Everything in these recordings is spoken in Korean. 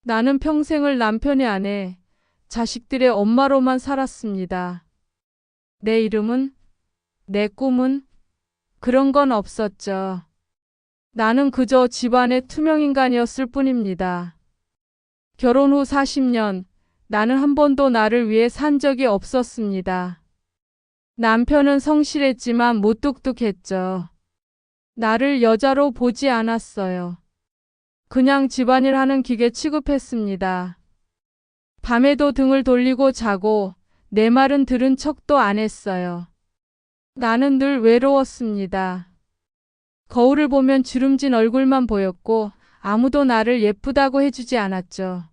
나는 평생을 남편의 아내, 자식들의 엄마로만 살았습니다. 내 이름은, 내 꿈은 그런 건 없었죠. 나는 그저 집안의 투명인간이었을 뿐입니다. 결혼 후 40년, 나는 한 번도 나를 위해 산 적이 없었습니다. 남편은 성실했지만 무뚝뚝했죠. 나를 여자로 보지 않았어요. 그냥 집안일 하는 기계 취급했습니다. 밤에도 등을 돌리고 자고 내 말은 들은 척도 안 했어요. 나는 늘 외로웠습니다. 거울을 보면 주름진 얼굴만 보였고 아무도 나를 예쁘다고 해주지 않았죠.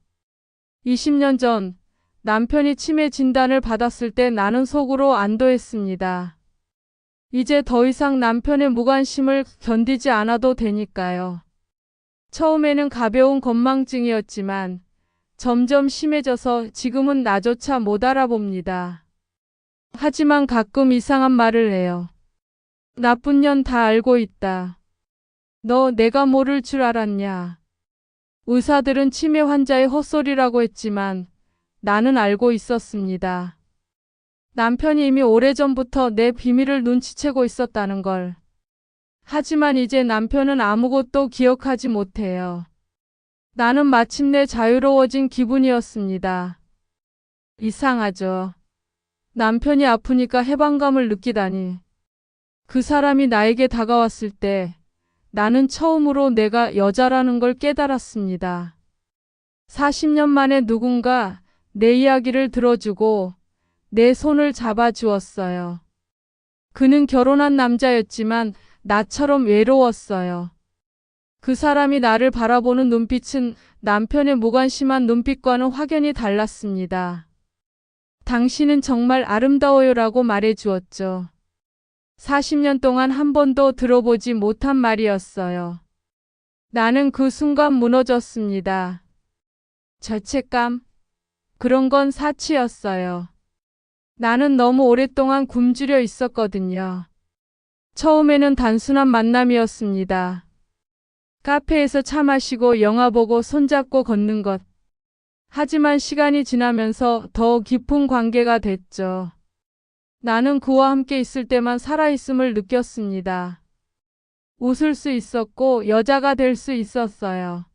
20년 전 남편이 치매 진단을 받았을 때 나는 속으로 안도했습니다. 이제 더 이상 남편의 무관심을 견디지 않아도 되니까요. 처음에는 가벼운 건망증이었지만 점점 심해져서 지금은 나조차 못 알아봅니다. 하지만 가끔 이상한 말을 해요. 나쁜 년 다 알고 있다. 너 내가 모를 줄 알았냐. 의사들은 치매 환자의 헛소리라고 했지만 나는 알고 있었습니다. 남편이 이미 오래전부터 내 비밀을 눈치채고 있었다는 걸. 하지만 이제 남편은 아무것도 기억하지 못해요. 나는 마침내 자유로워진 기분이었습니다. 이상하죠. 남편이 아프니까 해방감을 느끼다니. 그 사람이 나에게 다가왔을 때 나는 처음으로 내가 여자라는 걸 깨달았습니다. 40년 만에 누군가 내 이야기를 들어주고 내 손을 잡아주었어요. 그는 결혼한 남자였지만 나처럼 외로웠어요. 그 사람이 나를 바라보는 눈빛은 남편의 무관심한 눈빛과는 확연히 달랐습니다. 당신은 정말 아름다워요라고 말해주었죠. 40년 동안 한 번도 들어보지 못한 말이었어요. 나는 그 순간 무너졌습니다. 죄책감? 그런 건 사치였어요. 나는 너무 오랫동안 굶주려 있었거든요. 처음에는 단순한 만남이었습니다. 카페에서 차 마시고 영화 보고 손잡고 걷는 것. 하지만 시간이 지나면서 더 깊은 관계가 됐죠. 나는 그와 함께 있을 때만 살아있음을 느꼈습니다. 웃을 수 있었고 여자가 될 수 있었어요.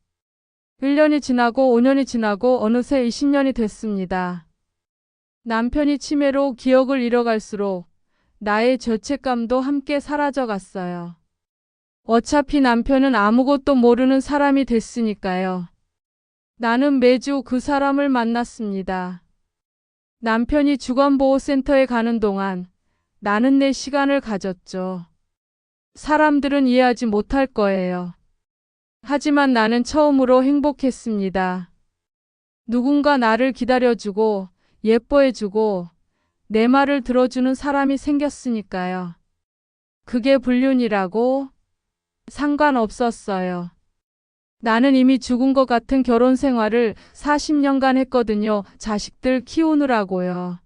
1년이 지나고 5년이 지나고 어느새 20년이 됐습니다. 남편이 치매로 기억을 잃어갈수록 나의 죄책감도 함께 사라져갔어요. 어차피 남편은 아무것도 모르는 사람이 됐으니까요. 나는 매주 그 사람을 만났습니다. 남편이 주간보호센터에 가는 동안 나는 내 시간을 가졌죠. 사람들은 이해하지 못할 거예요. 하지만 나는 처음으로 행복했습니다. 누군가 나를 기다려주고 예뻐해주고 내 말을 들어주는 사람이 생겼으니까요. 그게 불륜이라고? 상관없었어요. 나는 이미 죽은 것 같은 결혼 생활을 40년간 했거든요. 자식들 키우느라고요.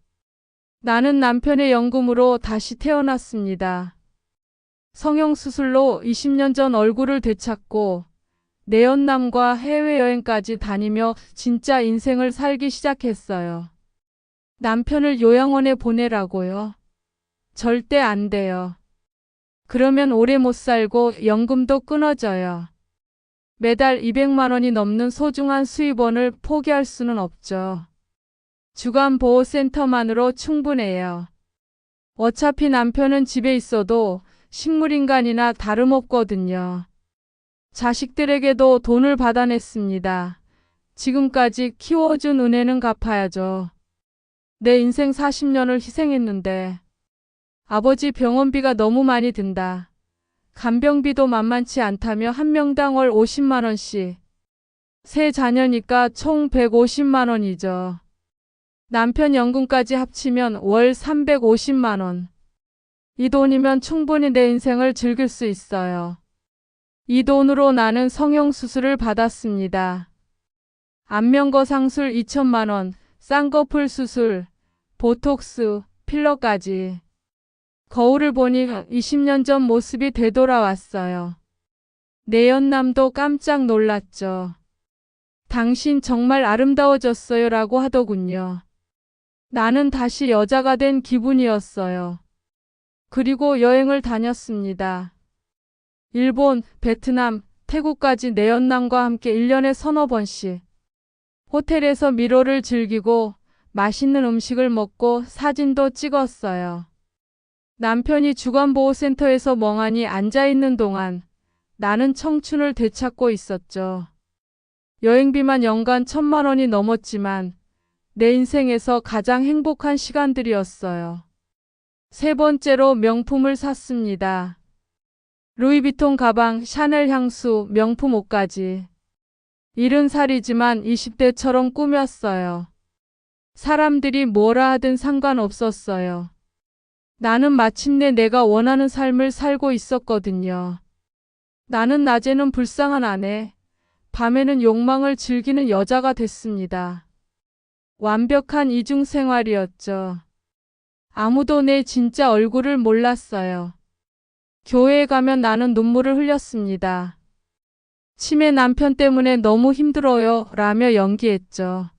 나는 남편의 연금으로 다시 태어났습니다. 성형수술로 20년 전 얼굴을 되찾고 내연남과 해외여행까지 다니며 진짜 인생을 살기 시작했어요. 남편을 요양원에 보내라고요? 절대 안 돼요. 그러면 오래 못 살고 연금도 끊어져요. 매달 200만 원이 넘는 소중한 수입원을 포기할 수는 없죠. 주간보호센터만으로 충분해요. 어차피 남편은 집에 있어도 식물인간이나 다름없거든요. 자식들에게도 돈을 받아냈습니다. 지금까지 키워준 은혜는 갚아야죠. 내 인생 40년을 희생했는데 아버지 병원비가 너무 많이 든다. 간병비도 만만치 않다며 한 명당 월 50만 원씩. 세 자녀니까 총 150만 원이죠. 남편 연금까지 합치면 월 350만 원. 이 돈이면 충분히 내 인생을 즐길 수 있어요. 이 돈으로 나는 성형수술을 받았습니다. 안면거 상술 2천만 원, 쌍꺼풀 수술, 보톡스, 필러까지. 거울을 보니 20년 전 모습이 되돌아왔어요. 내연남도 깜짝 놀랐죠. 당신 정말 아름다워졌어요 라고 하더군요. 나는 다시 여자가 된 기분이었어요. 그리고 여행을 다녔습니다. 일본, 베트남, 태국까지 내연남과 함께 1년에 서너 번씩 호텔에서 미로를 즐기고 맛있는 음식을 먹고 사진도 찍었어요. 남편이 주간보호센터에서 멍하니 앉아있는 동안 나는 청춘을 되찾고 있었죠. 여행비만 연간 1,000만 원이 넘었지만 내 인생에서 가장 행복한 시간들이었어요. 세 번째로 명품을 샀습니다. 루이비통 가방, 샤넬 향수, 명품 옷까지. 70살이지만 20대처럼 꾸몄어요. 사람들이 뭐라 하든 상관없었어요. 나는 마침내 내가 원하는 삶을 살고 있었거든요. 나는 낮에는 불쌍한 아내, 밤에는 욕망을 즐기는 여자가 됐습니다. 완벽한 이중생활이었죠. 아무도 내 진짜 얼굴을 몰랐어요. 교회에 가면 나는 눈물을 흘렸습니다. 치매 남편 때문에 너무 힘들어요 라며 연기했죠.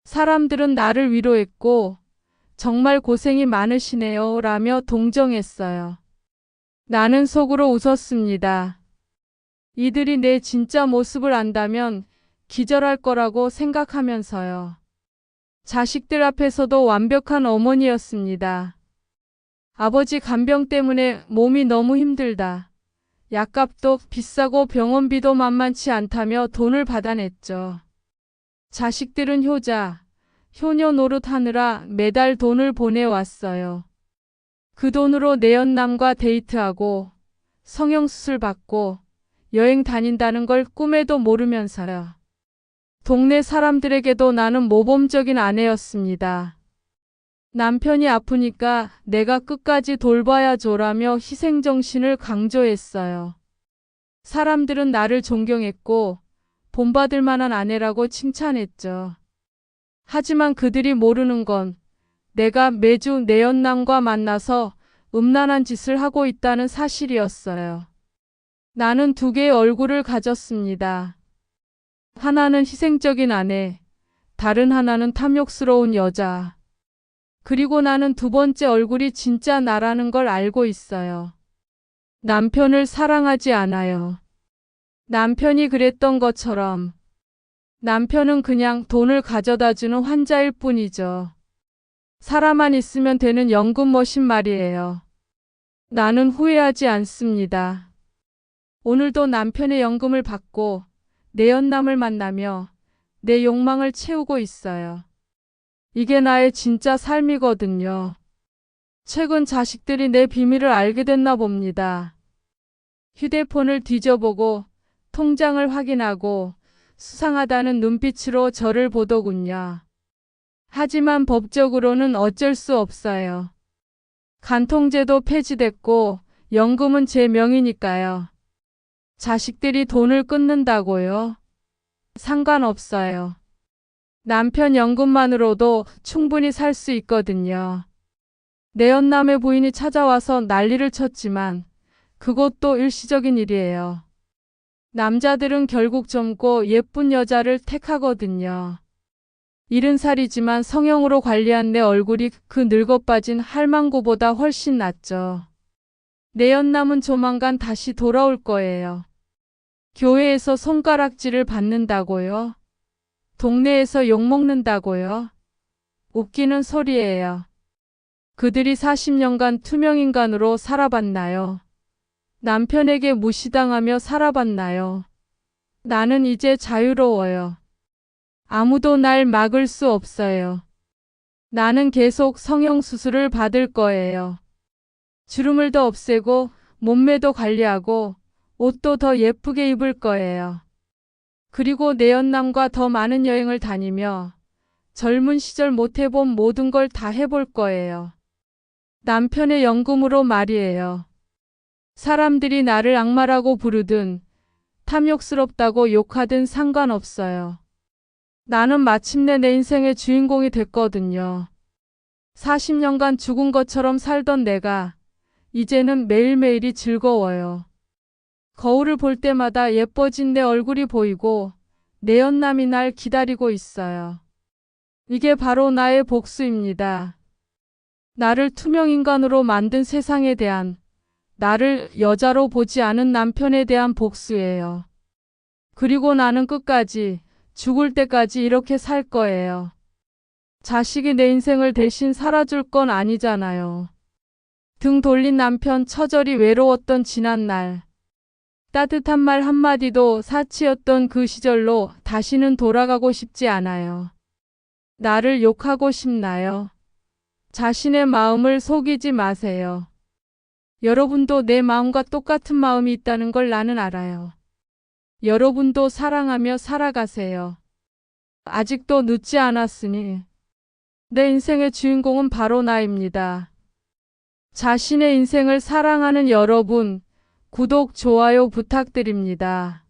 사람들은 나를 위로했고 정말 고생이 많으시네요 라며 동정했어요. 나는 속으로 웃었습니다. 이들이 내 진짜 모습을 안다면 기절할 거라고 생각하면서요. 자식들 앞에서도 완벽한 어머니였습니다. 아버지 간병 때문에 몸이 너무 힘들다. 약값도 비싸고 병원비도 만만치 않다며 돈을 받아냈죠. 자식들은 효자, 효녀 노릇하느라 매달 돈을 보내왔어요. 그 돈으로 내연남과 데이트하고 성형수술 받고 여행 다닌다는 걸 꿈에도 모르면서요. 동네 사람들에게도 나는 모범적인 아내였습니다. 남편이 아프니까 내가 끝까지 돌봐야죠라며 희생정신을 강조했어요. 사람들은 나를 존경했고 본받을 만한 아내라고 칭찬했죠. 하지만 그들이 모르는 건 내가 매주 내연남과 만나서 음란한 짓을 하고 있다는 사실이었어요. 나는 두 개의 얼굴을 가졌습니다. 하나는 희생적인 아내, 다른 하나는 탐욕스러운 여자. 그리고 나는 두 번째 얼굴이 진짜 나라는 걸 알고 있어요. 남편을 사랑하지 않아요. 남편이 그랬던 것처럼 남편은 그냥 돈을 가져다 주는 환자일 뿐이죠. 사람만 있으면 되는 연금머신 말이에요. 나는 후회하지 않습니다. 오늘도 남편의 연금을 받고 내연남을 만나며 내 욕망을 채우고 있어요. 이게 나의 진짜 삶이거든요. 최근 자식들이 내 비밀을 알게 됐나 봅니다. 휴대폰을 뒤져보고 통장을 확인하고 수상하다는 눈빛으로 저를 보더군요. 하지만 법적으로는 어쩔 수 없어요. 간통죄도 폐지됐고 연금은 제 명의니까요. 자식들이 돈을 끊는다고요? 상관없어요. 남편 연금만으로도 충분히 살 수 있거든요. 내연남의 부인이 찾아와서 난리를 쳤지만 그것도 일시적인 일이에요. 남자들은 결국 젊고 예쁜 여자를 택하거든요. 70살이지만 성형으로 관리한 내 얼굴이 그 늙어빠진 할망구보다 훨씬 낫죠. 내연남은 조만간 다시 돌아올 거예요. 교회에서 손가락질을 받는다고요? 동네에서 욕먹는다고요? 웃기는 소리예요. 그들이 40년간 투명인간으로 살아봤나요? 남편에게 무시당하며 살아봤나요? 나는 이제 자유로워요. 아무도 날 막을 수 없어요. 나는 계속 성형수술을 받을 거예요. 주름을 더 없애고 몸매도 관리하고 옷도 더 예쁘게 입을 거예요. 그리고 내연남과 더 많은 여행을 다니며 젊은 시절 못 해본 모든 걸 다 해볼 거예요. 남편의 연금으로 말이에요. 사람들이 나를 악마라고 부르든 탐욕스럽다고 욕하든 상관없어요. 나는 마침내 내 인생의 주인공이 됐거든요. 40년간 죽은 것처럼 살던 내가 이제는 매일매일이 즐거워요. 거울을 볼 때마다 예뻐진 내 얼굴이 보이고 내 연남이 날 기다리고 있어요. 이게 바로 나의 복수입니다. 나를 투명인간으로 만든 세상에 대한, 나를 여자로 보지 않은 남편에 대한 복수예요. 그리고 나는 끝까지, 죽을 때까지 이렇게 살 거예요. 자식이 내 인생을 대신 살아줄 건 아니잖아요. 등 돌린 남편 처절히 외로웠던 지난날. 따뜻한 말 한마디도 사치였던 그 시절로 다시는 돌아가고 싶지 않아요. 나를 욕하고 싶나요? 자신의 마음을 속이지 마세요. 여러분도 내 마음과 똑같은 마음이 있다는 걸 나는 알아요. 여러분도 사랑하며 살아가세요. 아직도 늦지 않았으니. 내 인생의 주인공은 바로 나입니다. 자신의 인생을 사랑하는 여러분, 구독, 좋아요 부탁드립니다.